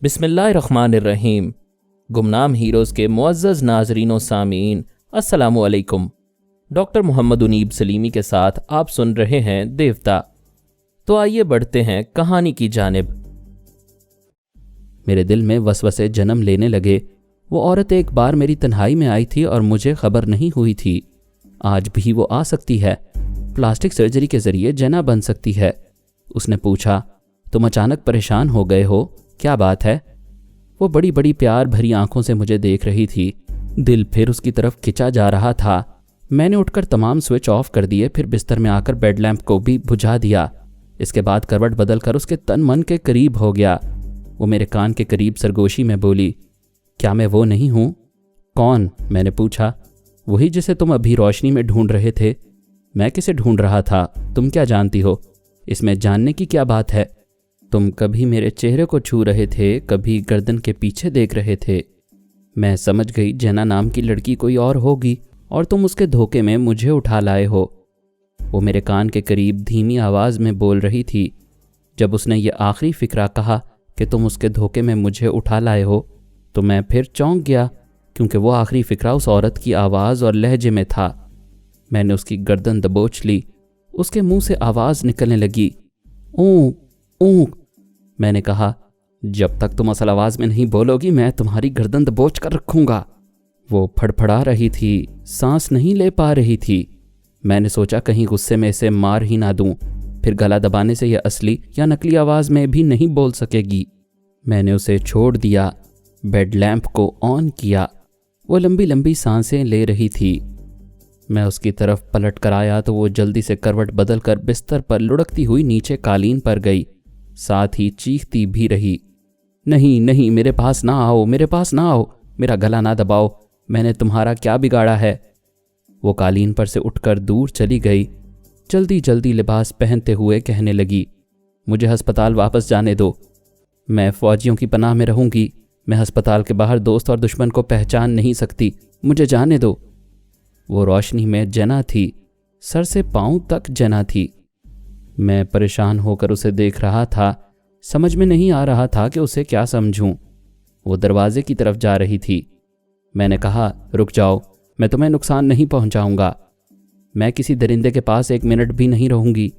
बिस्मिल्लाहिर्रहमानिर्रहीम। गुमनाम हीरोज़ के मुअज़्ज़ज़ नाज़रीन व सामीन, अस्सलामु अलैकुम। डॉक्टर मोहम्मद उनीब सलीमी के साथ आप सुन रहे हैं देवता। तो आइए बढ़ते हैं कहानी की जानिब। मेरे दिल में वसवसे जन्म लेने लगे। वो औरत एक बार मेरी तन्हाई में आई थी और मुझे खबर नहीं हुई थी। आज भी वो आ सकती है, प्लास्टिक सर्जरी के ज़रिए जना बन सकती है। उसने पूछा, तुम अचानक परेशान हो गए हो, क्या बात है? वो बड़ी बड़ी प्यार भरी आंखों से मुझे देख रही थी। दिल फिर उसकी तरफ खिंचा जा रहा था। मैंने उठकर तमाम स्विच ऑफ कर दिए, फिर बिस्तर में आकर बेड लैंप को भी बुझा दिया। इसके बाद करवट बदल कर उसके तन मन के करीब हो गया। वो मेरे कान के करीब सरगोशी में बोली, क्या मैं वो नहीं हूँ? कौन? मैंने पूछा। वही जिसे तुम अभी रोशनी में ढूंढ रहे थे। मैं किसे ढूंढ रहा था, तुम क्या जानती हो? इसमें जानने की क्या बात है? तुम कभी मेरे चेहरे को छू रहे थे, कभी गर्दन के पीछे देख रहे थे। मैं समझ गई जेना नाम की लड़की कोई और होगी और तुम उसके धोखे में मुझे उठा लाए हो। वो मेरे कान के करीब धीमी आवाज़ में बोल रही थी। जब उसने ये आखिरी फिक्रा कहा कि तुम उसके धोखे में मुझे उठा लाए हो, तो मैं फिर चौंक गया, क्योंकि वो आखिरी फिक्रा उस औरत की आवाज़ और लहजे में था। मैंने उसकी गर्दन दबोच ली। उसके मुंह से आवाज़ निकलने लगी, ऊँक ऊँक। मैंने कहा, जब तक तुम असल आवाज़ में नहीं बोलोगी मैं तुम्हारी गर्दन दबोच कर रखूँगा। वो फड़फड़ा रही थी, सांस नहीं ले पा रही थी। मैंने सोचा कहीं गुस्से में इसे मार ही ना दूं, फिर गला दबाने से यह असली या नकली आवाज़ में भी नहीं बोल सकेगी। मैंने उसे छोड़ दिया, बेड लैंप को ऑन किया। वो लंबी लंबी सांसें ले रही थी। मैं उसकी तरफ पलट कर आया तो वो जल्दी से करवट बदल कर बिस्तर पर लुढ़कती हुई नीचे कालीन पर गई, साथ ही चीखती भी रही, नहीं नहीं, मेरे पास ना आओ, मेरे पास ना आओ, मेरा गला ना दबाओ, मैंने तुम्हारा क्या बिगाड़ा है? वो कालीन पर से उठकर दूर चली गई। जल्दी जल्दी लिबास पहनते हुए कहने लगी, मुझे अस्पताल वापस जाने दो। मैं फ़ौजियों की पनाह में रहूँगी। मैं अस्पताल के बाहर दोस्त और दुश्मन को पहचान नहीं सकती, मुझे जाने दो। वो रोशनी में जना थी, सर से पाँव तक जना थी। मैं परेशान होकर उसे देख रहा था। समझ में नहीं आ रहा था कि उसे क्या समझूं। वो दरवाजे की तरफ जा रही थी। मैंने कहा, रुक जाओ, मैं तुम्हें नुकसान नहीं पहुंचाऊंगा। मैं किसी दरिंदे के पास एक मिनट भी नहीं रहूंगी।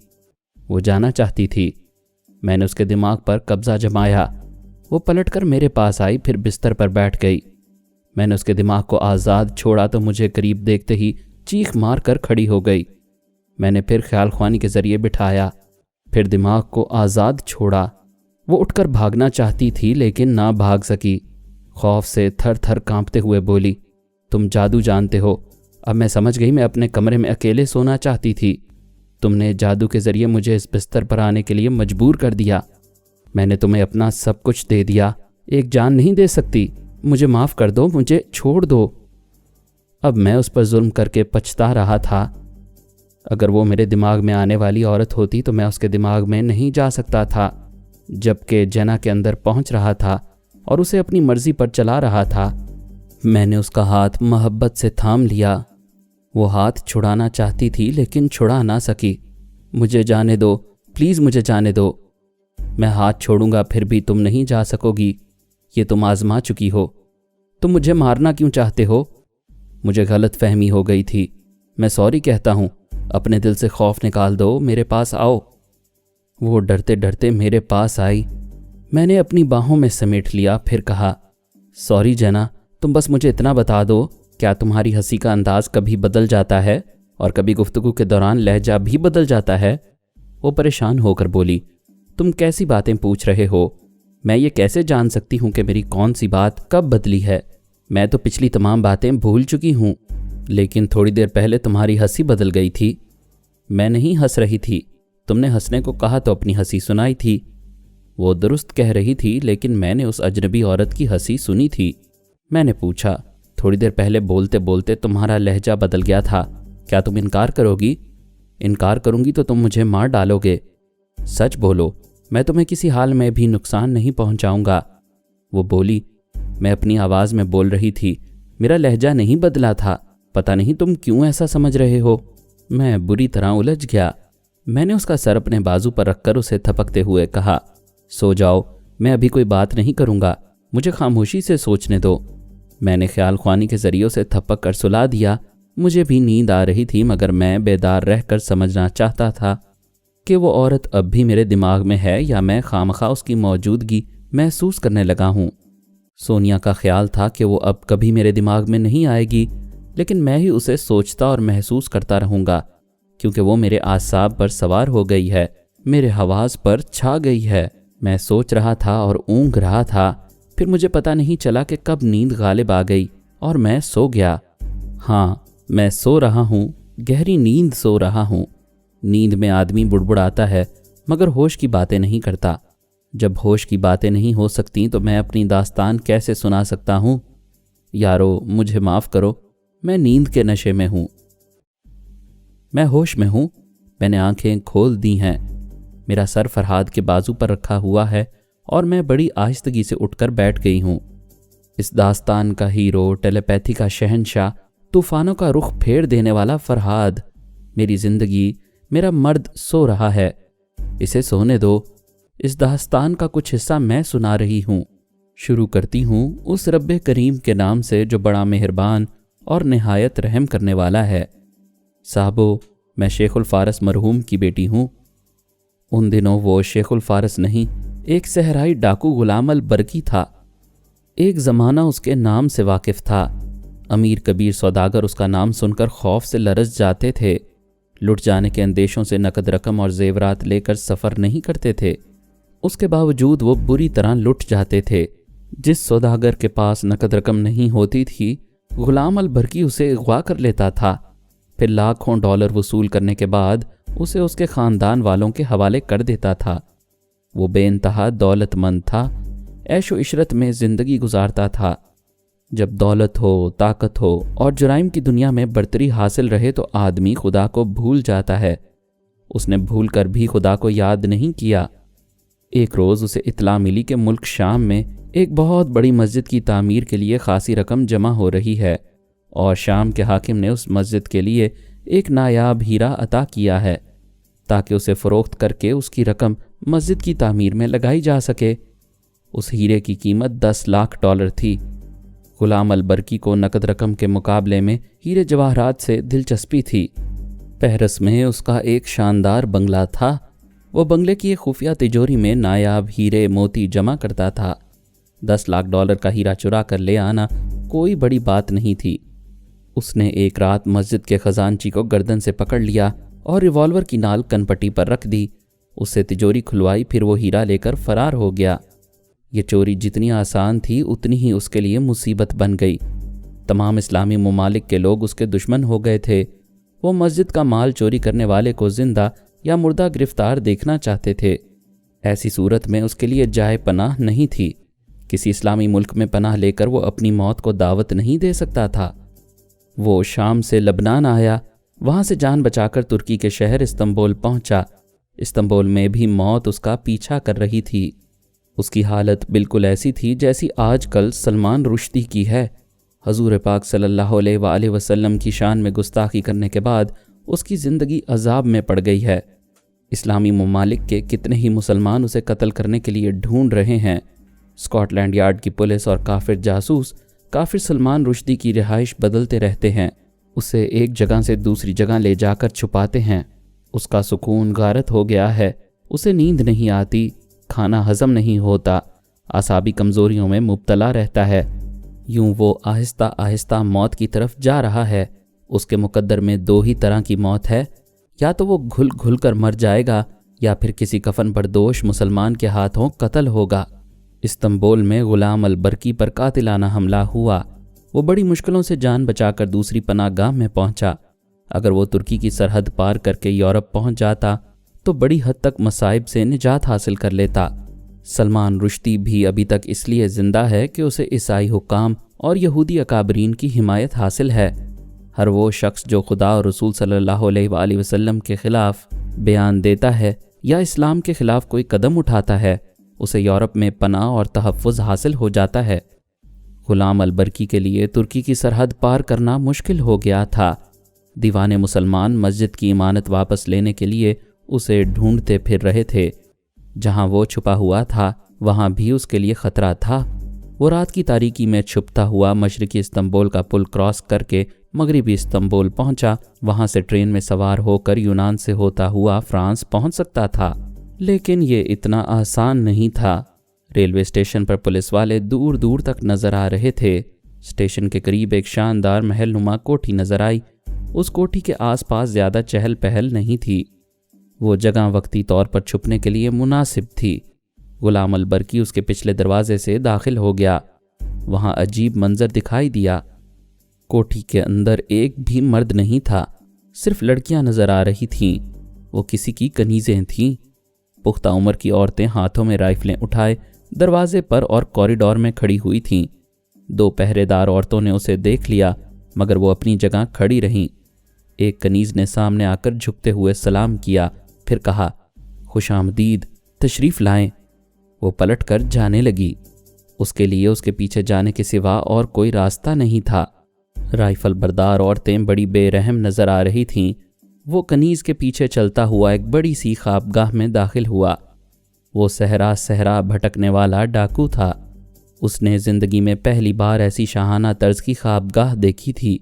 वो जाना चाहती थी। मैंने उसके दिमाग पर कब्जा जमाया। वो पलटकर मेरे पास आई, फिर बिस्तर पर बैठ गई। मैंने उसके दिमाग को आज़ाद छोड़ा तो मुझे करीब देखते ही चीख मार कर खड़ी हो गई। मैंने फिर ख्याल ख्वानी के ज़रिए बिठाया, फिर दिमाग को आज़ाद छोड़ा। वो उठकर भागना चाहती थी लेकिन ना भाग सकी। खौफ से थर थर कांपते हुए बोली, तुम जादू जानते हो। अब मैं समझ गई, मैं अपने कमरे में अकेले सोना चाहती थी। तुमने जादू के ज़रिए मुझे इस बिस्तर पर आने के लिए मजबूर कर दिया। मैंने तुम्हें अपना सब कुछ दे दिया, एक जान नहीं दे सकती। मुझे माफ़ कर दो, मुझे छोड़ दो। अब मैं उस पर जुल्म करके पछता रहा था। अगर वो मेरे दिमाग में आने वाली औरत होती तो मैं उसके दिमाग में नहीं जा सकता था, जबकि जना के अंदर पहुंच रहा था और उसे अपनी मर्जी पर चला रहा था। मैंने उसका हाथ मोहब्बत से थाम लिया। वो हाथ छुड़ाना चाहती थी लेकिन छुड़ा ना सकी। मुझे जाने दो, प्लीज़ मुझे जाने दो। मैं हाथ छोड़ूंगा फिर भी तुम नहीं जा सकोगी, ये तुम आजमा चुकी हो। तुम मुझे मारना क्यों चाहते हो? मुझे गलत फहमी हो गई थी। मैं सॉरी कहता हूँ, अपने दिल से खौफ निकाल दो, मेरे पास आओ। वो डरते डरते मेरे पास आई। मैंने अपनी बाहों में समेट लिया, फिर कहा, सॉरी जना, तुम बस मुझे इतना बता दो, क्या तुम्हारी हंसी का अंदाज़ कभी बदल जाता है और कभी गुफ्तगू के दौरान लहजा भी बदल जाता है? वो परेशान होकर बोली, तुम कैसी बातें पूछ रहे हो? मैं ये कैसे जान सकती हूँ कि मेरी कौन सी बात कब बदली है? मैं तो पिछली तमाम बातें भूल चुकी हूँ, लेकिन थोड़ी देर पहले तुम्हारी हंसी बदल गई थी। मैं नहीं हंस रही थी, तुमने हंसने को कहा तो अपनी हंसी सुनाई थी। वो दुरुस्त कह रही थी, लेकिन मैंने उस अजनबी औरत की हंसी सुनी थी। मैंने पूछा, थोड़ी देर पहले बोलते बोलते तुम्हारा लहजा बदल गया था, क्या तुम इनकार करोगी? इनकार करूंगी तो तुम मुझे मार डालोगे। सच बोलो, मैं तुम्हें किसी हाल में भी नुकसान नहीं पहुंचाऊंगा। वो बोली, मैं अपनी आवाज़ में बोल रही थी, मेरा लहजा नहीं बदला था, पता नहीं तुम क्यों ऐसा समझ रहे हो। मैं बुरी तरह उलझ गया। मैंने उसका सर अपने बाजू पर रखकर उसे थपकते हुए कहा, सो जाओ, میں ابھی کوئی بات نہیں کروں گا، مجھے خاموشی سے سوچنے دو۔ میں نے خیال خوانی کے ذریعے اسے تھپک کر سلا دیا۔ مجھے بھی نیند آ رہی تھی، مگر میں بیدار رہ کر سمجھنا چاہتا تھا کہ وہ عورت اب بھی میرے دماغ میں ہے یا میں خامخواہ اس کی موجودگی محسوس کرنے لگا ہوں۔ سونیا کا خیال تھا کہ وہ اب کبھی میرے دماغ میں نہیں آئے گی، لیکن میں ہی اسے سوچتا اور محسوس کرتا رہوں گا، کیونکہ وہ میرے اعصاب پر سوار ہو گئی ہے، میرے حواس پر چھا گئی ہے۔ میں سوچ رہا تھا اور اونگ رہا تھا، پھر مجھے پتہ نہیں چلا کہ کب نیند غالب آ گئی اور میں سو گیا۔ ہاں، میں سو رہا ہوں، گہری نیند سو رہا ہوں۔ نیند میں آدمی بڑبڑاتا ہے مگر ہوش کی باتیں نہیں کرتا۔ جب ہوش کی باتیں نہیں ہو سکتی تو میں اپنی داستان کیسے سنا سکتا ہوں؟ یارو، مجھے معاف کرو، میں نیند کے نشے میں ہوں۔ میں ہوش میں ہوں، میں نے آنکھیں کھول دی ہیں، میرا سر فرحاد کے بازو پر رکھا ہوا ہے اور میں بڑی آہستگی سے اٹھ کر بیٹھ گئی ہوں۔ اس داستان کا ہیرو، ٹیلی پیتھی کا شہنشاہ، طوفانوں کا رخ پھیر دینے والا فرحاد، میری زندگی، میرا مرد سو رہا ہے۔ اسے سونے دو۔ اس داستان کا کچھ حصہ میں سنا رہی ہوں۔ شروع کرتی ہوں اس رب کریم کے نام سے جو بڑا مہربان اور نہایت رحم کرنے والا ہے۔ صاحبو، میں شیخ الفارس مرحوم کی بیٹی ہوں۔ ان دنوں وہ شیخ الفارس نہیں، ایک صحرائی ڈاکو غلام البرکی تھا۔ ایک زمانہ اس کے نام سے واقف تھا۔ امیر کبیر سوداگر اس کا نام سن کر خوف سے لرز جاتے تھے۔ لٹ جانے کے اندیشوں سے نقد رقم اور زیورات لے کر سفر نہیں کرتے تھے۔ اس کے باوجود وہ بری طرح لٹ جاتے تھے۔ جس سوداگر کے پاس نقد رقم نہیں ہوتی تھی، غلام البرکی اسے اغوا کر لیتا تھا، پھر لاکھوں ڈالر وصول کرنے کے بعد اسے اس کے خاندان والوں کے حوالے کر دیتا تھا۔ وہ بے انتہا دولت مند تھا، عیش و عشرت میں زندگی گزارتا تھا۔ جب دولت ہو، طاقت ہو اور جرائم کی دنیا میں برتری حاصل رہے تو آدمی خدا کو بھول جاتا ہے۔ اس نے بھول کر بھی خدا کو یاد نہیں کیا۔ ایک روز اسے اطلاع ملی کہ ملک شام میں ایک بہت بڑی مسجد کی تعمیر کے لیے خاصی رقم جمع ہو رہی ہے، اور شام کے حاکم نے اس مسجد کے لیے ایک نایاب ہیرا عطا کیا ہے تاکہ اسے فروخت کر کے اس کی رقم مسجد کی تعمیر میں لگائی جا سکے۔ اس ہیرے کی قیمت 10 لاکھ ڈالر تھی۔ غلام البرکی کو نقد رقم کے مقابلے میں ہیرے جواہرات سے دلچسپی تھی۔ پیرس میں اس کا ایک شاندار بنگلہ تھا۔ وہ بنگلے کی ایک خفیہ تجوری میں نایاب ہیرے موتی جمع کرتا تھا۔ 10 لاکھ ڈالر کا ہیرا چرا کر لے آنا کوئی بڑی بات نہیں تھی۔ اس نے ایک رات مسجد کے خزانچی کو گردن سے پکڑ لیا اور ریوالور کی نال کنپٹی پر رکھ دی۔ اس سے تجوری کھلوائی، پھر وہ ہیرا لے کر فرار ہو گیا۔ یہ چوری جتنی آسان تھی اتنی ہی اس کے لیے مصیبت بن گئی۔ تمام اسلامی ممالک کے لوگ اس کے دشمن ہو گئے تھے۔ وہ مسجد کا مال چوری کرنے والے کو زندہ یا مردہ گرفتار دیکھنا چاہتے تھے۔ ایسی صورت میں اس کے لیے جائے پناہ نہیں تھی۔ کسی اسلامی ملک میں پناہ لے کر وہ اپنی موت کو دعوت نہیں دے سکتا تھا۔ وہ شام سے لبنان آیا، وہاں سے جان بچا کر ترکی کے شہر استنبول پہنچا۔ استنبول میں بھی موت اس کا پیچھا کر رہی تھی۔ اس کی حالت بالکل ایسی تھی جیسی آج کل سلمان رشدی کی ہے۔ حضور پاک صلی اللہ علیہ وآلہ وسلم کی شان میں گستاخی کرنے کے بعد اس کی زندگی عذاب میں پڑ گئی ہے۔ اسلامی ممالک کے کتنے ہی مسلمان اسے قتل کرنے کے لیے ڈھونڈ رہے ہیں۔ اسکاٹ لینڈ یارڈ کی پولیس اور کافر جاسوس کافر سلمان رشدی کی رہائش بدلتے رہتے ہیں، اسے ایک جگہ سے دوسری جگہ لے جا کر چھپاتے ہیں۔ اس کا سکون غارت ہو گیا ہے، اسے نیند نہیں آتی، کھانا ہضم نہیں ہوتا، اعصابی کمزوریوں میں مبتلا رہتا ہے۔ یوں وہ آہستہ آہستہ موت کی طرف جا رہا ہے۔ اس کے مقدر میں 2 ہی طرح کی موت ہے، یا تو وہ گھل گھل کر مر جائے گا یا پھر کسی کفن بردوش مسلمان کے ہاتھوں قتل ہوگا۔ استنبول میں غلام البرکی پر قاتلانہ حملہ ہوا۔ وہ بڑی مشکلوں سے جان بچا کر دوسری پناہ گاہ میں پہنچا۔ اگر وہ ترکی کی سرحد پار کر کے یورپ پہنچ جاتا تو بڑی حد تک مصائب سے نجات حاصل کر لیتا۔ سلمان رشدی بھی ابھی تک اس لیے زندہ ہے کہ اسے عیسائی حکام اور یہودی اکابرین کی حمایت حاصل ہے۔ ہر وہ شخص جو خدا اور رسول صلی اللہ علیہ وآلہ وسلم کے خلاف بیان دیتا ہے یا اسلام کے خلاف کوئی قدم اٹھاتا ہے، اسے یورپ میں پناہ اور تحفظ حاصل ہو جاتا ہے۔ غلام البرکی کے لیے ترکی کی سرحد پار کرنا مشکل ہو گیا تھا۔ دیوان مسلمان مسجد کی امانت واپس لینے کے لیے اسے ڈھونڈتے پھر رہے تھے۔ جہاں وہ چھپا ہوا تھا वहाँ भी उसके लिए खतरा था। वो रात की तारीकी में छुपता हुआ मशरकी इस्तंबुल का पुल क्रॉस करके मगरिबी इस्तंबुल पहुंचा। वहां से ट्रेन में सवार होकर यूनान से होता हुआ फ्रांस पहुंच सकता था, लेकिन ये इतना आसान नहीं था। रेलवे स्टेशन पर पुलिस वाले दूर दूर तक नजर आ रहे थे। स्टेशन के करीब एक शानदार महलनुमा कोठी नजर आई। उस कोठी के आसपास ज़्यादा चहल पहल नहीं थी। वो जगह वक्ती तौर पर छुपने के लिए मुनासिब थी। गुलाम अलबरकी उसके पिछले दरवाजे से दाखिल हो गया। वहाँ अजीब मंजर दिखाई दिया। कोठी के अंदर एक भी मर्द नहीं था, सिर्फ लड़कियां नजर आ रही थीं। वो किसी की कनीज़ें थीं। पुख्ता उम्र की औरतें हाथों में राइफलें उठाए दरवाजे पर और कॉरिडोर में खड़ी हुई थीं। 2 पहरेदार औरतों ने उसे देख लिया, मगर वो अपनी जगह खड़ी रहीं। एक कनीज़ ने सामने आकर झुकते हुए सलाम किया, फिर कहा, खुशामदीद, तशरीफ़ लाएं। वो पलट कर जाने लगी। उसके लिए उसके पीछे जाने के सिवा और कोई रास्ता नहीं था। राइफल बरदार औरतें बड़ी बेरहम नजर आ रही थीं। वो कनीज़ के पीछे चलता हुआ एक बड़ी सी ख्वाबगाह में दाखिल हुआ। वो सहरा सहरा भटकने वाला डाकू था। उसने ज़िंदगी में पहली बार ऐसी शाहाना तर्ज की ख्वाबगाह देखी थी।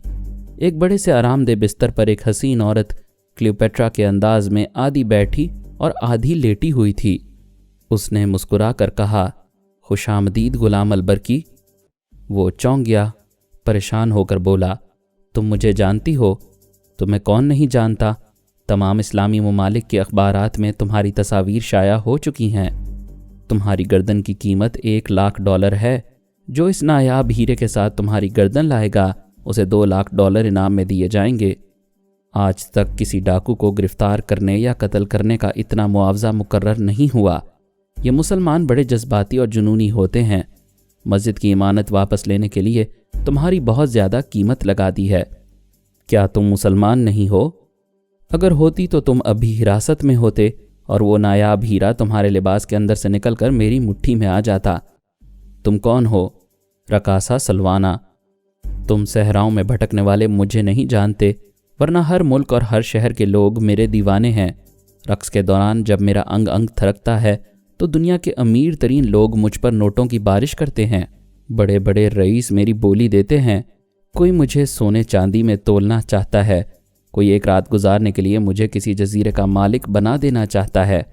एक बड़े से आरामदेह बिस्तर पर एक हसीन औरत क्लियोपेट्रा के अंदाज में आधी बैठी और आधी लेटी हुई थी। उसने मुस्कुरा कर कहा, खुशामदीद गुलाम अलबरकी। वो चौंक गया, परेशान होकर बोला, तुम मुझे जानती हो? तुम्हें कौन नहीं जानता? तमाम इस्लामी ममालिक के अखबारात में तुम्हारी तस्वीर शाया हो चुकी हैं। तुम्हारी गर्दन की कीमत $1,00,000 है। जो इस नायाब हीरे के साथ तुम्हारी गर्दन लाएगा उसे $2,00,000 इनाम में दिए जाएंगे। आज तक किसी डाकू को गिरफ्तार करने या कत्ल करने का इतना मुआवजा मुकर्रर नहीं हुआ। ये मुसलमान बड़े जज्बाती और जुनूनी होते हैं। मस्जिद की इमानत वापस लेने के लिए तुम्हारी बहुत ज़्यादा कीमत लगा दी है। क्या तुम मुसलमान नहीं हो? अगर होती तो तुम अभी हिरासत में होते और वो नायाब हीरा तुम्हारे लिबास के अंदर से निकलकर मेरी मुट्ठी में आ जाता। तुम कौन हो? रकासा सलवाना। तुम सहराओं में भटकने वाले मुझे नहीं जानते, वरना हर मुल्क और हर शहर के लोग मेरे दीवाने हैं। रक्स के दौरान जब मेरा अंग अंग थरकता है तो दुनिया के अमीर तरीन लोग मुझ पर नोटों की बारिश करते हैं। बड़े बड़े रईस मेरी बोली देते हैं। कोई मुझे सोने चांदी में तोलना चाहता है। कोई एक रात गुजारने के लिए मुझे किसी जजीरे का मालिक बना देना चाहता है।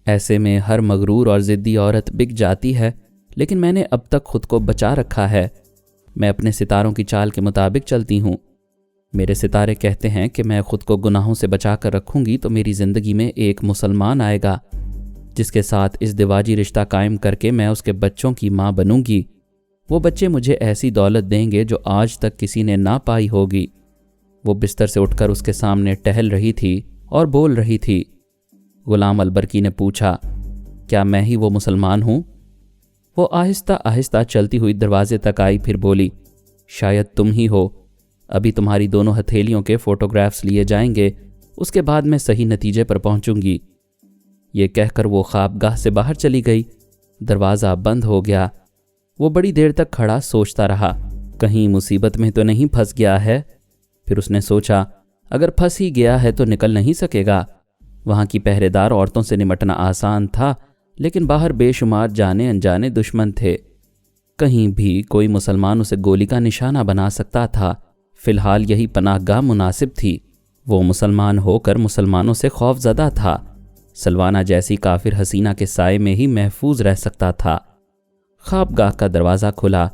ऐसे में हर मगरूर और ज़िद्दी औरत बिक जाती है, लेकिन मैंने अब तक खुद को बचा रखा है। मैं अपने सितारों की चाल के मुताबिक चलती हूँ। मेरे सितारे कहते हैं कि मैं खुद को गुनाहों से बचा कर रखूँगी तो मेरी ज़िंदगी में एक मुसलमान आएगा, जिसके साथ इस दिवाजी रिश्ता कायम करके मैं उसके बच्चों की माँ बनूंगी। वो बच्चे मुझे ऐसी दौलत देंगे जो आज तक किसी ने ना पाई होगी। वो बिस्तर से उठकर उसके सामने टहल रही थी और बोल रही थी। गुलाम अलबरकी ने पूछा, क्या मैं ही वो मुसलमान हूँ? वो आहिस्ता आहिस्ता चलती हुई दरवाजे तक आई, फिर बोली, शायद तुम ही हो। अभी तुम्हारी दोनों हथेलियों के फ़ोटोग्राफ्स लिए जाएंगे, उसके बाद मैं सही नतीजे पर पहुँचूंगी। ये कहकर वो ख्वाबगाह से बाहर चली गई। दरवाज़ा बंद हो गया। वो बड़ी देर तक खड़ा सोचता रहा, कहीं मुसीबत में तो नहीं फंस गया है। फिर उसने सोचा, अगर फंस ही गया है तो निकल नहीं सकेगा। वहाँ की पहरेदार औरतों से निमटना आसान था, लेकिन बाहर बेशुमार जाने अनजाने दुश्मन थे। कहीं भी कोई मुसलमान उसे गोली का निशाना बना सकता था। फिलहाल यही पनाहगाह मुनासिब थी। वो मुसलमान होकर मुसलमानों से खौफजदा था। सलवाना जैसी काफिर हसीना के साए में ही महफूज रह सकता था। ख्वाबगाह का दरवाज़ा खुला।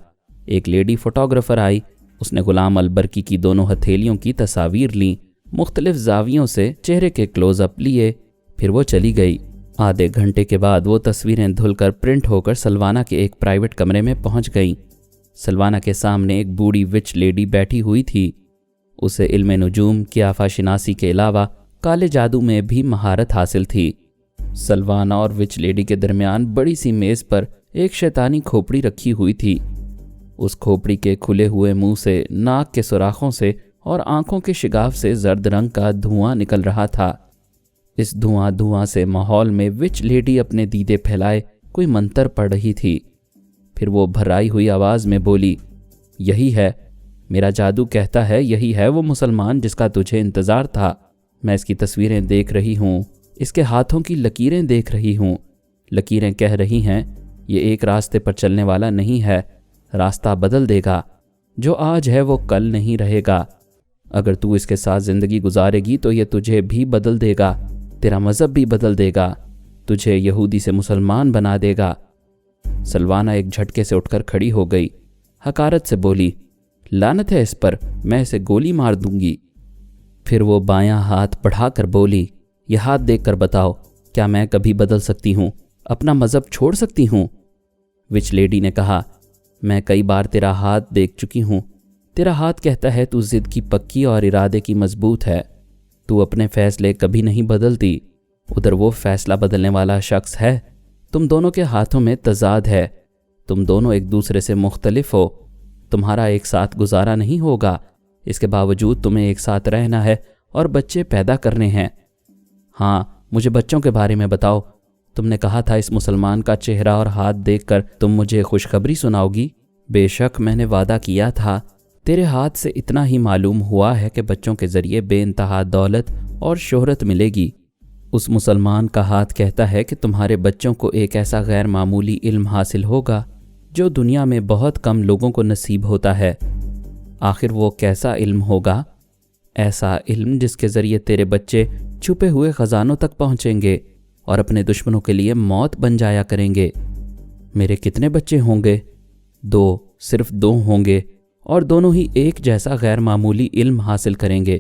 एक लेडी फोटोग्राफर आई। उसने गुलाम अलबरकी की दोनों हथेलियों की तस्वीर लीं, मुख्तलिफ जावियों से चेहरे के क्लोजअप लिए, फिर वो चली गई। आधे घंटे के बाद वो तस्वीरें धुलकर प्रिंट होकर सलवाना के एक प्राइवेट कमरे में पहुंच गईं। सलवाना के सामने एक बूढ़ी विच लेडी बैठी हुई थी। उसे इल्म नुजूम, क़ियाफ़ा शिनासी के अलावा काले जादू में भी महारत हासिल थी। सलवाना और विच लेडी के दरमियान बड़ी सी मेज़ पर एक शैतानी खोपड़ी रखी हुई थी। उस खोपड़ी के खुले हुए मुंह से, नाक के सुराखों से और आंखों के शिगाफ से जर्द रंग का धुआं निकल रहा था। इस धुआं से माहौल में विच लेडी अपने दीदे फैलाए कोई मंतर पढ़ रही थी। फिर वो भर्राई हुई आवाज़ में बोली, यही है, मेरा जादू कहता है यही है वो मुसलमान जिसका तुझे इंतज़ार था। मैं इसकी तस्वीरें देख रही हूँ, इसके हाथों की लकीरें देख रही हूँ। लकीरें कह रही हैं یہ ایک راستے پر چلنے والا نہیں ہے، راستہ بدل دے گا۔ جو آج ہے وہ کل نہیں رہے گا۔ اگر تو اس کے ساتھ زندگی گزارے گی تو یہ تجھے بھی بدل دے گا، تیرا مذہب بھی بدل دے گا، تجھے یہودی سے مسلمان بنا دے گا۔ سلوانہ ایک جھٹکے سے اٹھ کر کھڑی ہو گئی، حقارت سے بولی، لعنت ہے اس پر، میں اسے گولی مار دوں گی۔ پھر وہ بایاں ہاتھ بڑھا کر بولی، یہ ہاتھ دیکھ کر بتاؤ، کیا میں کبھی بدل سکتی ہوں، اپنا مذہب چھوڑ سکتی ہوں؟ وچ لیڈی نے کہا، میں کئی بار تیرا ہاتھ دیکھ چکی ہوں، تیرا ہاتھ کہتا ہے تو ضد کی پکی اور ارادے کی مضبوط ہے، تو اپنے فیصلے کبھی نہیں بدلتی۔ ادھر وہ فیصلہ بدلنے والا شخص ہے، تم دونوں کے ہاتھوں میں تضاد ہے، تم دونوں ایک دوسرے سے مختلف ہو، تمہارا ایک ساتھ گزارا نہیں ہوگا، اس کے باوجود تمہیں ایک ساتھ رہنا ہے اور بچے پیدا کرنے ہیں۔ ہاں، مجھے بچوں کے بارے میں بتاؤ، تم نے کہا تھا اس مسلمان کا چہرہ اور ہاتھ دیکھ کر تم مجھے خوشخبری سناؤ گی۔ بے شک میں نے وعدہ کیا تھا، تیرے ہاتھ سے اتنا ہی معلوم ہوا ہے کہ بچوں کے ذریعے بے انتہا دولت اور شہرت ملے گی۔ اس مسلمان کا ہاتھ کہتا ہے کہ تمہارے بچوں کو ایک ایسا غیر معمولی علم حاصل ہوگا جو دنیا میں بہت کم لوگوں کو نصیب ہوتا ہے۔ آخر وہ کیسا علم ہوگا؟ ایسا علم جس کے ذریعے تیرے بچے چھپے ہوئے خزانوں تک پہنچیں گے اور اپنے دشمنوں کے لیے موت بن جایا کریں گے۔ میرے کتنے بچے ہوں گے؟ 2، صرف 2 ہوں گے، اور دونوں ہی ایک جیسا غیر معمولی علم حاصل کریں گے۔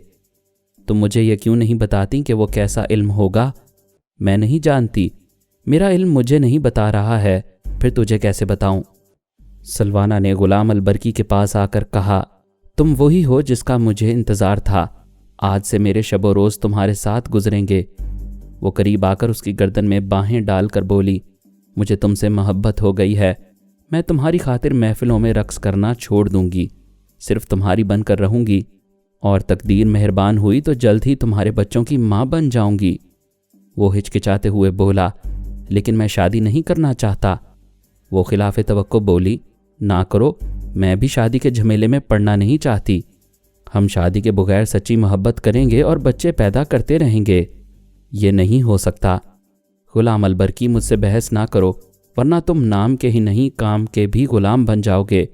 تم مجھے یہ کیوں نہیں بتاتی کہ وہ کیسا علم ہوگا؟ میں نہیں جانتی، میرا علم مجھے نہیں بتا رہا ہے، پھر تجھے کیسے بتاؤں؟ سلوانہ نے غلام البرکی کے پاس آ کر کہا، تم وہی ہو جس کا مجھے انتظار تھا، آج سے میرے شب و روز تمہارے ساتھ گزریں گے۔ وہ قریب آ کر اس کی گردن میں باہیں ڈال کر بولی، مجھے تم سے محبت ہو گئی ہے، میں تمہاری خاطر محفلوں میں رقص کرنا چھوڑ دوں گی، صرف تمہاری بن کر رہوں گی، اور تقدیر مہربان ہوئی تو جلد ہی تمہارے بچوں کی ماں بن جاؤں گی۔ وہ ہچکچاتے ہوئے بولا، لیکن میں شادی نہیں کرنا چاہتا۔ وہ خلاف توقع بولی، نہ کرو، میں بھی شادی کے جھمیلے میں پڑنا نہیں چاہتی، ہم شادی کے بغیر سچی محبت کریں گے اور بچے پیدا کرتے رہیں گے۔ یہ نہیں ہو سکتا۔ غلام البرکی، مجھ سے بحث نہ کرو، ورنہ تم نام کے ہی نہیں کام کے بھی غلام بن جاؤ گے،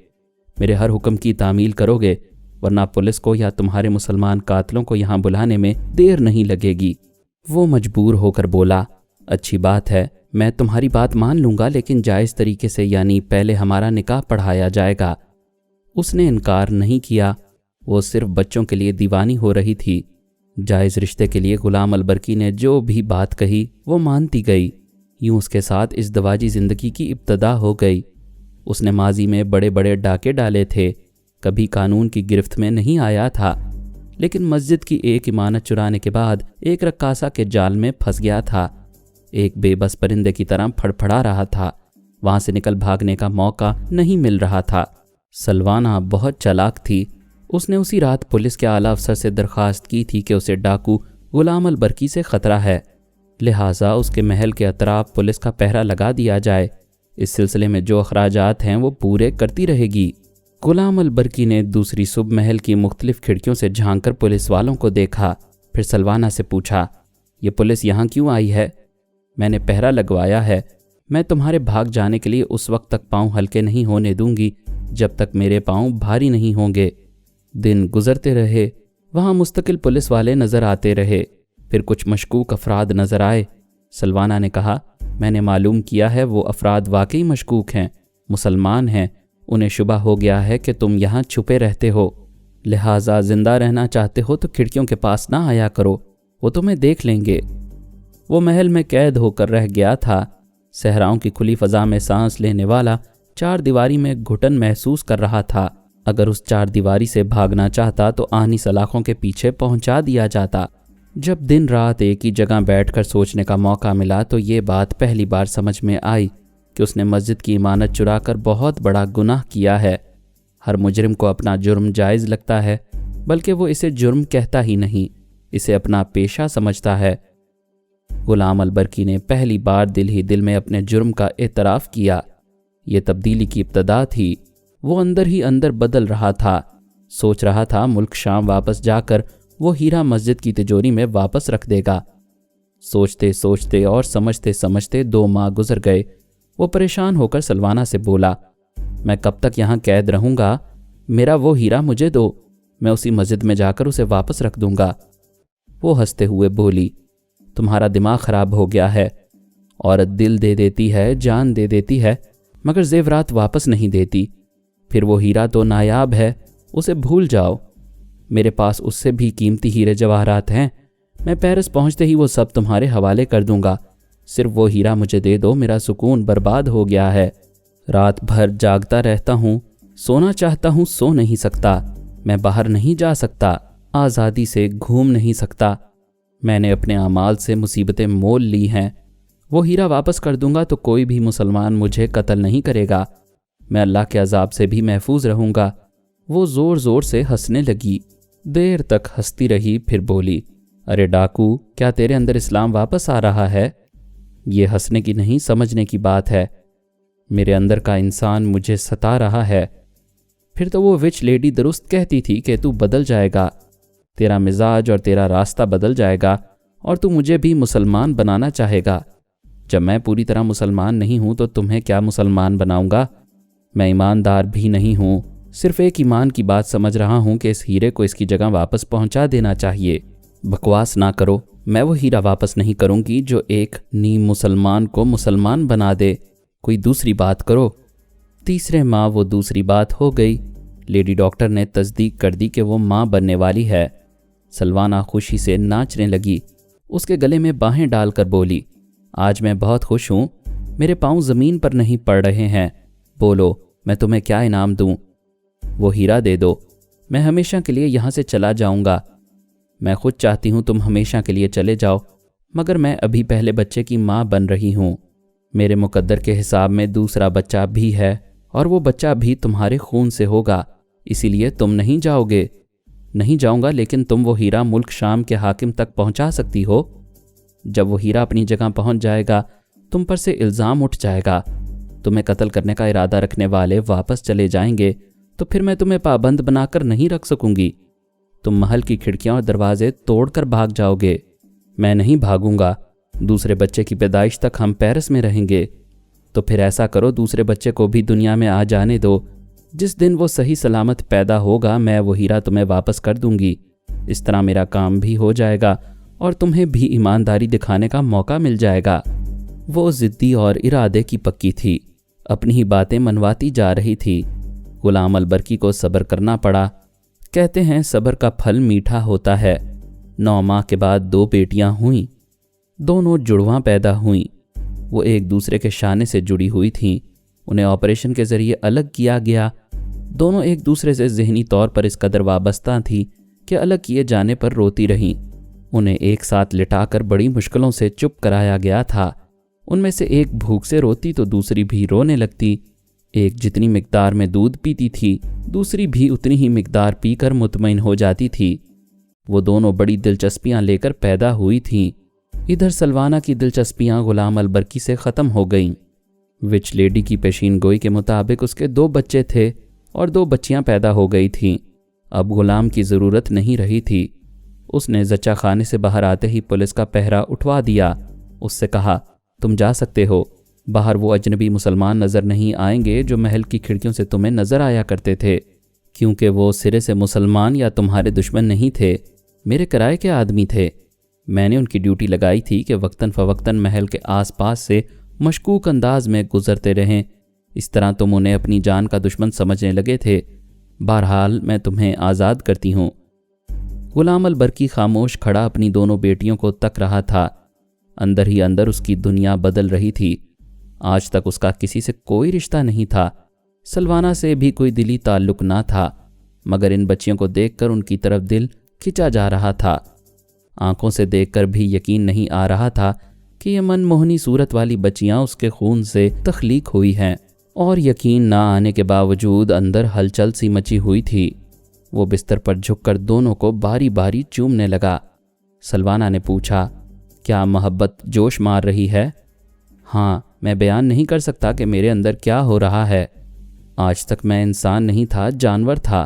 میرے ہر حکم کی تعمیل کرو گے، ورنہ پولیس کو یا تمہارے مسلمان قاتلوں کو یہاں بلانے میں دیر نہیں لگے گی۔ وہ مجبور ہو کر بولا، اچھی بات ہے، میں تمہاری بات مان لوں گا، لیکن جائز طریقے سے، یعنی پہلے ہمارا نکاح پڑھایا جائے گا۔ اس نے انکار نہیں کیا، وہ صرف بچوں کے لیے دیوانی ہو رہی تھی۔ جائز رشتے کے لیے غلام البرکی نے جو بھی بات کہی وہ مانتی گئی۔ یوں اس کے ساتھ ازدواجی زندگی کی ابتدا ہو گئی۔ اس نے ماضی میں بڑے بڑے ڈاکے ڈالے تھے، کبھی قانون کی گرفت میں نہیں آیا تھا، لیکن مسجد کی ایک امانت چرانے کے بعد ایک رقاصہ کے جال میں پھنس گیا تھا، ایک بے بس پرندے کی طرح پھڑپھڑا رہا تھا، وہاں سے نکل بھاگنے کا موقع نہیں مل رہا تھا۔ سلوانہ بہت چالاک تھی، اس نے اسی رات پولیس کے اعلیٰ افسر سے درخواست کی تھی کہ اسے ڈاکو غلام البرکی سے خطرہ ہے، لہٰذا اس کے محل کے اطراف پولیس کا پہرا لگا دیا جائے، اس سلسلے میں جو اخراجات ہیں وہ پورے کرتی رہے گی۔ غلام البرکی نے دوسری صبح محل کی مختلف کھڑکیوں سے جھانک کر پولیس والوں کو دیکھا، پھر سلوانہ سے پوچھا، یہ پولیس یہاں کیوں آئی ہے؟ میں نے پہرا لگوایا ہے، میں تمہارے بھاگ جانے کے لیے اس وقت تک پاؤں ہلکے نہیں ہونے دوں گی جب تک میرے پاؤں بھاری نہیں ہوں گے۔ دن گزرتے رہے، وہاں مستقل پولیس والے نظر آتے رہے، پھر کچھ مشکوک افراد نظر آئے۔ سلوانہ نے کہا، میں نے معلوم کیا ہے وہ افراد واقعی مشکوک ہیں، مسلمان ہیں، انہیں شبہ ہو گیا ہے کہ تم یہاں چھپے رہتے ہو، لہٰذا زندہ رہنا چاہتے ہو تو کھڑکیوں کے پاس نہ آیا کرو، وہ تمہیں دیکھ لیں گے۔ وہ محل میں قید ہو کر رہ گیا تھا، صحراؤں کی کھلی فضا میں سانس لینے والا 4 دیواری میں گھٹن محسوس کر رہا تھا۔ اگر اس 4 دیواری سے بھاگنا چاہتا تو آہنی سلاخوں کے پیچھے پہنچا دیا جاتا۔ جب دن رات ایک ہی جگہ بیٹھ کر سوچنے کا موقع ملا تو یہ بات پہلی بار سمجھ میں آئی کہ اس نے مسجد کی امانت چرا کر بہت بڑا گناہ کیا ہے۔ ہر مجرم کو اپنا جرم جائز لگتا ہے، بلکہ وہ اسے جرم کہتا ہی نہیں، اسے اپنا پیشہ سمجھتا ہے۔ غلام البرکی نے پہلی بار دل ہی دل میں اپنے جرم کا اعتراف کیا۔ یہ تبدیلی کی ابتدا تھی، وہ اندر ہی اندر بدل رہا تھا، سوچ رہا تھا ملک شام واپس جا کر وہ ہیرا مسجد کی تجوری میں واپس رکھ دے گا۔ سوچتے سوچتے اور سمجھتے سمجھتے 2 ماہ گزر گئے، वो परेशान होकर सलवाना से बोला, मैं कब तक यहाँ कैद रहूँगा? मेरा वो हीरा मुझे दो, मैं उसी मस्जिद में जाकर उसे वापस रख दूंगा। वो हंसते हुए बोली, तुम्हारा दिमाग खराब हो गया है। औरत दिल दे देती है, जान दे देती है, मगर जेवरात वापस नहीं देती। फिर वो हीरा तो नायाब है, उसे भूल जाओ। मेरे पास उससे भी कीमती हीरे जवाहरात हैं। मैं पेरिस पहुंचते ही वो सब तुम्हारे हवाले कर दूंगा। सिर्फ वो हीरा मुझे दे दो, मेरा सुकून बर्बाद हो गया है। रात भर जागता रहता हूँ, सोना चाहता हूँ, सो नहीं सकता। मैं बाहर नहीं जा सकता, आज़ादी से घूम नहीं सकता। मैंने अपने अमाल से मुसीबतें मोल ली हैं। वो हीरा वापस कर दूंगा तो कोई भी मुसलमान मुझे कत्ल नहीं करेगा। मैं अल्लाह के अजाब से भी महफूज रहूँगा। वो ज़ोर ज़ोर से हंसने लगी। देर तक हंसती रही, फिर बोली, अरे डाकू, क्या तेरे अंदर इस्लाम वापस आ रहा है? ये हंसने की नहीं, समझने की बात है। मेरे अंदर का इंसान मुझे सता रहा है। फिर तो वो विच लेडी दुरुस्त कहती थी कि तू बदल जाएगा, तेरा मिजाज और तेरा रास्ता बदल जाएगा और तू मुझे भी मुसलमान बनाना चाहेगा। जब मैं पूरी तरह मुसलमान नहीं हूँ तो तुम्हें क्या मुसलमान बनाऊंगा? मैं ईमानदार भी नहीं हूँ, सिर्फ एक ईमान की बात समझ रहा हूँ कि इस हीरे को इसकी जगह वापस पहुँचा देना चाहिए। बकवास ना करो, मैं वो हीरा वापस नहीं करूँगी जो एक नीम मुसलमान को मुसलमान बना दे। कोई दूसरी बात करो। तीसरे माह वो दूसरी बात हो गई। लेडी डॉक्टर ने तस्दीक कर दी कि वो माँ बनने वाली है। सलवाना खुशी से नाचने लगी। उसके गले में बाहें डालकर बोली, आज मैं बहुत खुश हूँ, मेरे पाँव ज़मीन पर नहीं पड़ रहे हैं। बोलो, मैं तुम्हें क्या इनाम दूँ? वो हीरा दे दो, मैं हमेशा के लिए यहाँ से चला जाऊँगा। मैं खुद चाहती हूँ तुम हमेशा के लिए चले जाओ, मगर मैं अभी पहले बच्चे की माँ बन रही हूँ। मेरे मुकद्दर के हिसाब में दूसरा बच्चा भी है और वो बच्चा भी तुम्हारे खून से होगा, इसीलिए तुम नहीं जाओगे। नहीं जाऊँगा, लेकिन तुम वो हीरा मुल्क शाम के हाकिम तक पहुँचा सकती हो। जब वो हीरा अपनी जगह पहुँच जाएगा, तुम पर से इल्ज़ाम उठ जाएगा। तुम्हें कत्ल करने का इरादा रखने वाले वापस चले जाएंगे तो फिर मैं तुम्हें पाबंद बनाकर नहीं रख सकूंगी। तुम महल की खिड़कियां और दरवाजे तोड़कर भाग जाओगे। मैं नहीं भागूंगा। दूसरे बच्चे की पैदाइश तक हम पेरिस में रहेंगे। तो फिर ऐसा करो, दूसरे बच्चे को भी दुनिया में आ जाने दो। जिस दिन वो सही सलामत पैदा होगा, मैं वो हीरा तुम्हें वापस कर दूंगी। इस तरह मेरा काम भी हो जाएगा और तुम्हें भी ईमानदारी दिखाने का मौका मिल जाएगा। वो ज़िद्दी और इरादे की पक्की थी, अपनी ही बातें मनवाती जा रही थी। गुलाम अलबरकी को सब्र करना पड़ा। कहते हैं सब्र का फल मीठा होता है। 9 माह के बाद 2 बेटियां हुईं। दोनों जुड़वां पैदा हुईं। वो एक दूसरे के शाने से जुड़ी हुई थीं। उन्हें ऑपरेशन के ज़रिए अलग किया गया। दोनों एक दूसरे से ज़हनी तौर पर इस कदर वाबस्ता थीं कि अलग किए जाने पर रोती रहीं। उन्हें एक साथ लिटाकर बड़ी मुश्किलों से चुप कराया गया था। उनमें से एक भूख से रोती तो दूसरी भी रोने लगती। एक जितनी मिकदार में दूध पीती थी, दूसरी भी उतनी ही मिकदार पीकर मुतमईन हो जाती थी। वो दोनों बड़ी दिलचस्पियां लेकर पैदा हुई थीं। इधर सलवाना की दिलचस्पियां गुलाम अलबरकी से ख़त्म हो गईं। विच लेडी की पेशीन गोई के मुताबिक उसके 2 बच्चे थे और 2 बच्चियां पैदा हो गई थीं। अब गुलाम की ज़रूरत नहीं रही थी। उसने जच्चा खाने से बाहर आते ही पुलिस का पहरा उठवा दिया। उससे कहा, तुम जा सकते हो। बाहर वो अजनबी मुसलमान नज़र नहीं आएंगे जो महल की खिड़कियों से तुम्हें नज़र आया करते थे, क्योंकि वो सिरे से मुसलमान या तुम्हारे दुश्मन नहीं थे, मेरे किराए के आदमी थे। मैंने उनकी ड्यूटी लगाई थी कि वक्तन फ़वक्तन महल के आसपास से मशकूक अंदाज में गुजरते रहें। इस तरह तुम उन्हें अपनी जान का दुश्मन समझने लगे थे। बहरहाल मैं तुम्हें आज़ाद करती हूँ। गुलाम अलबरकी खामोश खड़ा अपनी दोनों बेटियों को तक रहा था। अंदर ही अंदर उसकी दुनिया बदल रही थी। आज तक उसका किसी से कोई रिश्ता नहीं था। सलवाना से भी कोई दिली ताल्लुक ना था, मगर इन बच्चियों को देखकर उनकी तरफ दिल खिंचा जा रहा था। आंखों से देखकर भी यकीन नहीं आ रहा था कि ये मनमोहनी सूरत वाली बच्चियां उसके खून से तख्लीक हुई हैं, और यकीन ना आने के बावजूद अंदर हलचल सी मची हुई थी। वो बिस्तर पर झुककर दोनों को बारी बारी चूमने लगा। सलवाना ने पूछा, क्या मोहब्बत जोश मार रही है? हाँ, मैं बयान नहीं कर सकता कि मेरे अंदर क्या हो रहा है। आज तक मैं इंसान नहीं था, जानवर था।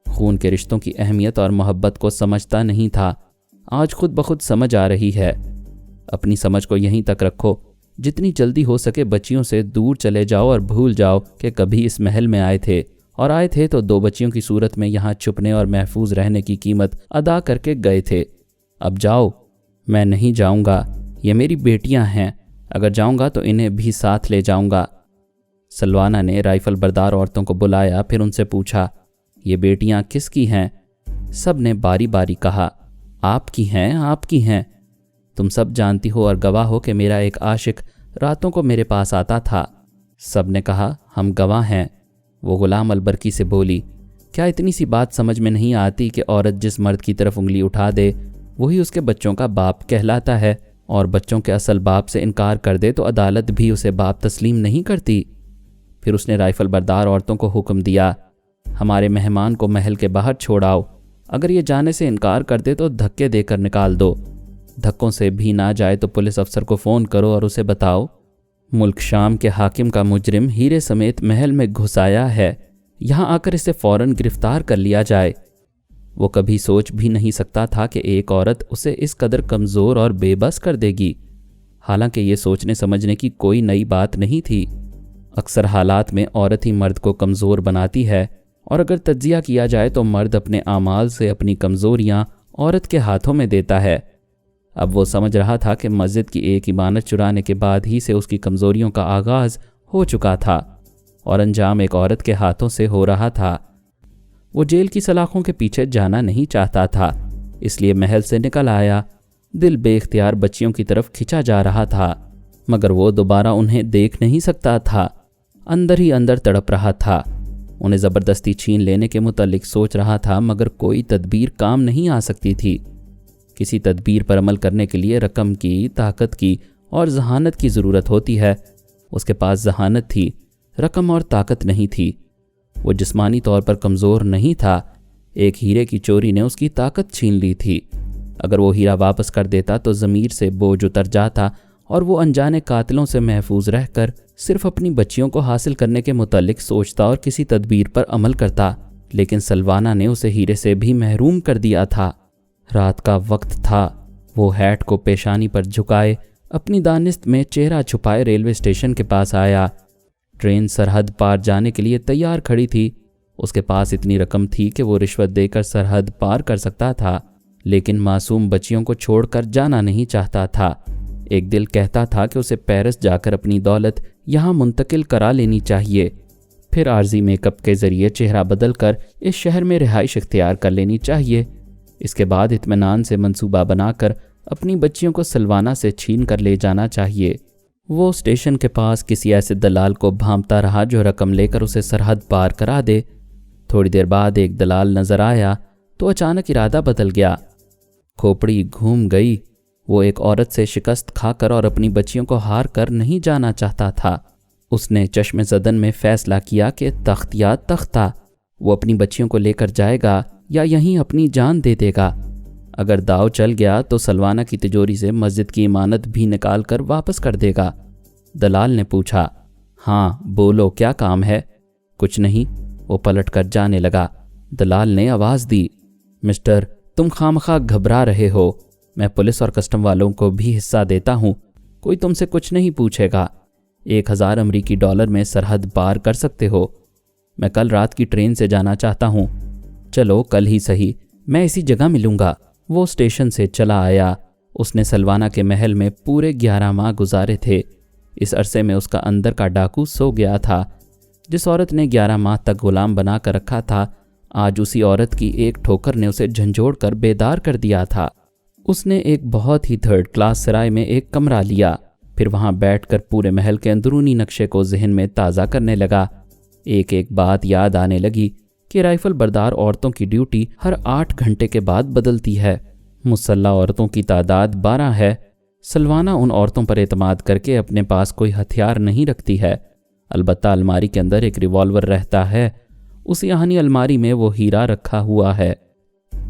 खून के रिश्तों की अहमियत और मोहब्बत को समझता नहीं था। आज खुद ब खुद समझ आ रही है। अपनी समझ को यहीं तक रखो। जितनी जल्दी हो सके बच्चियों से दूर चले जाओ और भूल जाओ कि कभी इस महल में आए थे, और आए थे तो 2 बच्चियों की सूरत में यहाँ छुपने और महफूज रहने की कीमत अदा करके गए थे। अब जाओ। मैं नहीं जाऊँगा, ये मेरी बेटियाँ हैं, अगर जाऊँगा तो इन्हें भी साथ ले जाऊँगा। सलवाना ने राइफल बरदार औरतों को बुलाया, फिर उनसे पूछा, ये बेटियां किसकी हैं? सब ने बारी बारी कहा, आपकी हैं, आपकी हैं। तुम सब जानती हो और गवाह हो कि मेरा एक आशिक रातों को मेरे पास आता था। सब ने कहा, हम गवाह हैं। वो गुलाम अलबरकी से बोली, क्या इतनी सी बात समझ में नहीं आती कि औरत जिस मर्द की तरफ उंगली उठा दे वही उसके बच्चों का बाप कहलाता है, और बच्चों के असल बाप से इनकार कर दे तो अदालत भी उसे बाप तस्लीम नहीं करती। फिर उसने राइफल बरदार औरतों को हुक्म दिया, हमारे मेहमान को महल के बाहर छोड़ाओ, अगर ये जाने से इनकार कर दे तो धक्के देकर निकाल दो, धक्कों से भी ना जाए तो पुलिस अफसर को फ़ोन करो और उसे बताओ मुल्क शाम के हाकिम का मुजरिम हीरे समेत महल में घुस आया है, यहाँ आकर इसे फ़ौरन गिरफ्तार कर लिया जाए। वो कभी सोच भी नहीं सकता था कि एक औरत उसे इस कदर कमज़ोर और बेबस कर देगी। हालांकि ये सोचने समझने की कोई नई बात नहीं थी। अक्सर हालात में औरत ही मर्द को कमज़ोर बनाती है, और अगर तज्जिया किया जाए तो मर्द अपने आमाल से अपनी कमज़ोरियाँ औरत के हाथों में देता है। अब वो समझ रहा था कि मस्जिद की एक इमारत चुराने के बाद ही से उसकी कमज़ोरियों का आगाज़ हो चुका था और अंजाम एक औरत के हाथों से हो रहा था। वो जेल की सलाखों के पीछे जाना नहीं चाहता था, इसलिए महल से निकल आया। दिल बेख्तियार बच्चियों की तरफ खिंचा जा रहा था, मगर वो दोबारा उन्हें देख नहीं सकता था। अंदर ही अंदर तड़प रहा था, उन्हें ज़बरदस्ती छीन लेने के मुतालिक सोच रहा था, मगर कोई तदबीर काम नहीं आ सकती थी। किसी तदबीर पर अमल करने के लिए रकम की, ताकत की और जहानत की ज़रूरत होती है। उसके पास जहानत थी, रकम और ताकत नहीं थी। वो जिस्मानी तौर पर कमज़ोर नहीं था। एक हीरे की चोरी ने उसकी ताकत छीन ली थी। अगर वो हीरा वापस कर देता तो ज़मीर से बोझ उतर जाता और वो अनजाने कातिलों से महफूज रहकर सिर्फ अपनी बच्चियों को हासिल करने के मुतालिक सोचता और किसी तदबीर पर अमल करता। लेकिन सलवाना ने उसे हीरे से भी महरूम कर दिया था। रात का वक्त था। वो हैट को पेशानी पर झुकाए अपनी दानिस्त में चेहरा छुपाए रेलवे स्टेशन के पास आया। ट्रेन सरहद पार जाने के लिए तैयार खड़ी थी। उसके पास इतनी रकम थी कि वो रिश्वत देकर सरहद पार कर सकता था, लेकिन मासूम बच्चियों को छोड़कर जाना नहीं चाहता था। एक दिल कहता था कि उसे पेरिस जाकर अपनी दौलत यहाँ मुंतकिल करा लेनी चाहिए, फिर आर्जी मेकअप के ज़रिए चेहरा बदलकर इस शहर में रिहाइश इख्तियार कर लेनी चाहिए। इसके बाद इत्मीनान से मंसूबा बनाकर अपनी बच्चियों को सलवाना से छीन कर ले जाना चाहिए। वो स्टेशन के पास किसी ऐसे दलाल को भांपता रहा जो रकम लेकर उसे सरहद पार करा दे। थोड़ी देर बाद एक दलाल नजर आया तो अचानक इरादा बदल गया। खोपड़ी घूम गई। वो एक औरत से शिकस्त खाकर और अपनी बच्चियों को हार कर नहीं जाना चाहता था। उसने चश्मे ज़दन में फैसला किया कि तख्त या तख्ता, वो अपनी बच्चियों को लेकर जाएगा या यहीं अपनी जान दे देगा। अगर दाव चल गया तो सलवाना की तिजोरी से मस्जिद की इमानत भी निकाल कर वापस कर देगा। दलाल ने पूछा, हाँ बोलो क्या काम है? कुछ नहीं। वो पलट कर जाने लगा। दलाल ने आवाज़ दी, मिस्टर तुम खामखा घबरा रहे हो, मैं पुलिस और कस्टम वालों को भी हिस्सा देता हूँ, कोई तुमसे कुछ नहीं पूछेगा। 1000 अमरीकी डॉलर में सरहद पार कर सकते हो। मैं कल रात की ट्रेन से जाना चाहता हूँ। चलो कल ही सही, मैं इसी जगह मिलूँगा। वो स्टेशन से चला आया। उसने सलवाना के महल में पूरे 11 माह गुजारे थे। इस अरसे में उसका अंदर का डाकू सो गया था। जिस औरत ने 11 माह तक गुलाम बना कर रखा था, आज उसी औरत की एक ठोकर ने उसे झंझोड़ कर बेदार कर दिया था। उसने एक बहुत ही थर्ड क्लास सराय में एक कमरा लिया, फिर वहाँ बैठकर पूरे महल के अंदरूनी नक्शे को जहन में ताज़ा करने लगा। एक एक बात याद आने लगी कि राइफल बरदार औरतों की ड्यूटी हर 8 घंटे के बाद बदलती है। मुसल्ला औरतों की तादाद 12 है। सलवाना उन औरतों पर एतमाद करके अपने पास कोई हथियार नहीं रखती है। अलबत्ता अलमारी के अंदर एक रिवॉल्वर रहता है। उस यहानी अलमारी में वो हीरा रखा हुआ है।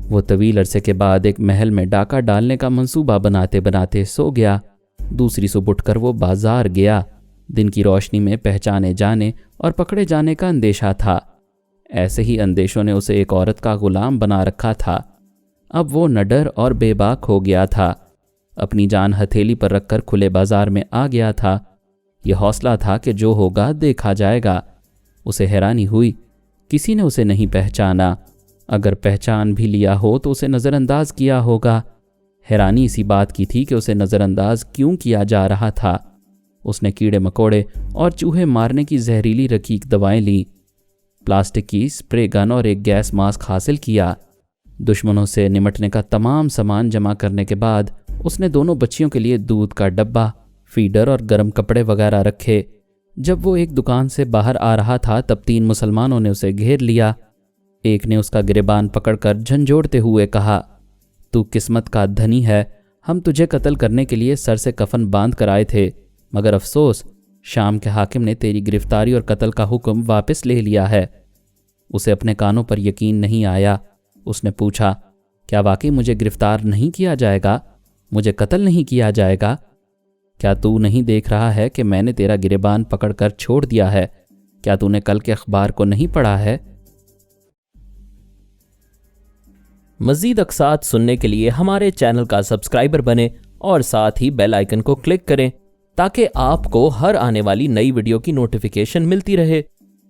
वो तवील अरसे के बाद एक महल में डाका डालने का मंसूबा बनाते बनाते सो गया। दूसरी सुबह उठकर वो बाजार गया। दिन की रोशनी में पहचाने जाने और पकड़े जाने का अंदेशा था। ऐसे ही अंदेशों ने उसे एक औरत का गुलाम बना रखा था। अब वो नडर और बेबाक हो गया था। اپنی جان ہتھیلی پر رکھ کر کھلے بازار میں آ گیا تھا۔ یہ حوصلہ تھا کہ جو ہوگا دیکھا جائے گا۔ اسے حیرانی ہوئی، کسی نے اسے نہیں پہچانا، اگر پہچان بھی لیا ہو تو اسے نظر انداز کیا ہوگا۔ حیرانی اسی بات کی تھی کہ اسے نظر انداز کیوں کیا جا رہا تھا۔ اس نے کیڑے مکوڑے اور چوہے مارنے کی زہریلی رقیق دوائیں لیں، پلاسٹک کی اسپرے گن اور ایک گیس ماسک حاصل کیا۔ دشمنوں سے نمٹنے کا تمام سامان جمع کرنے کے بعد اس نے دونوں بچیوں کے لیے دودھ کا ڈبہ، فیڈر اور گرم کپڑے وغیرہ رکھے۔ جب وہ ایک دکان سے باہر آ رہا تھا تب 3 مسلمانوں نے اسے گھیر لیا۔ ایک نے اس کا گریبان پکڑ کر جھنجھوڑتے ہوئے کہا، تو قسمت کا دھنی ہے، ہم تجھے قتل کرنے کے لیے سر سے کفن باندھ کر آئے تھے، مگر افسوس شام کے حاکم نے تیری گرفتاری اور قتل کا حکم واپس لے لیا ہے۔ اسے اپنے کانوں پر یقین نہیں آیا۔ اس نے پوچھا، کیا واقعی مجھے گرفتار نہیں کیا جائے گا؟ مجھے قتل نہیں کیا جائے گا؟ کیا تو نہیں دیکھ رہا ہے کہ میں نے تیرا گریبان پکڑ کر چھوڑ دیا ہے؟ کیا تو نے کل کے اخبار کو نہیں پڑھا ہے؟ مزید اقساط سننے کے لیے ہمارے چینل کا سبسکرائبر بنیں اور ساتھ ہی بیل آئیکن کو کلک کریں تاکہ آپ کو ہر آنے والی نئی ویڈیو کی نوٹیفیکیشن ملتی رہے۔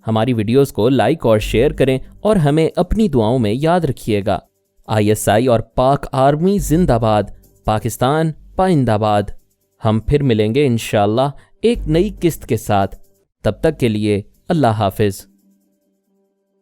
ہماری ویڈیوز کو لائک اور شیئر کریں اور ہمیں اپنی دعاؤں میں یاد رکھیے گا۔ ISI اور پاک آرمی زندہ باد، پاکستان پائندہ باد۔ ہم پھر ملیں گے انشاءاللہ ایک نئی قسط کے ساتھ۔ تب تک کے لیے اللہ حافظ۔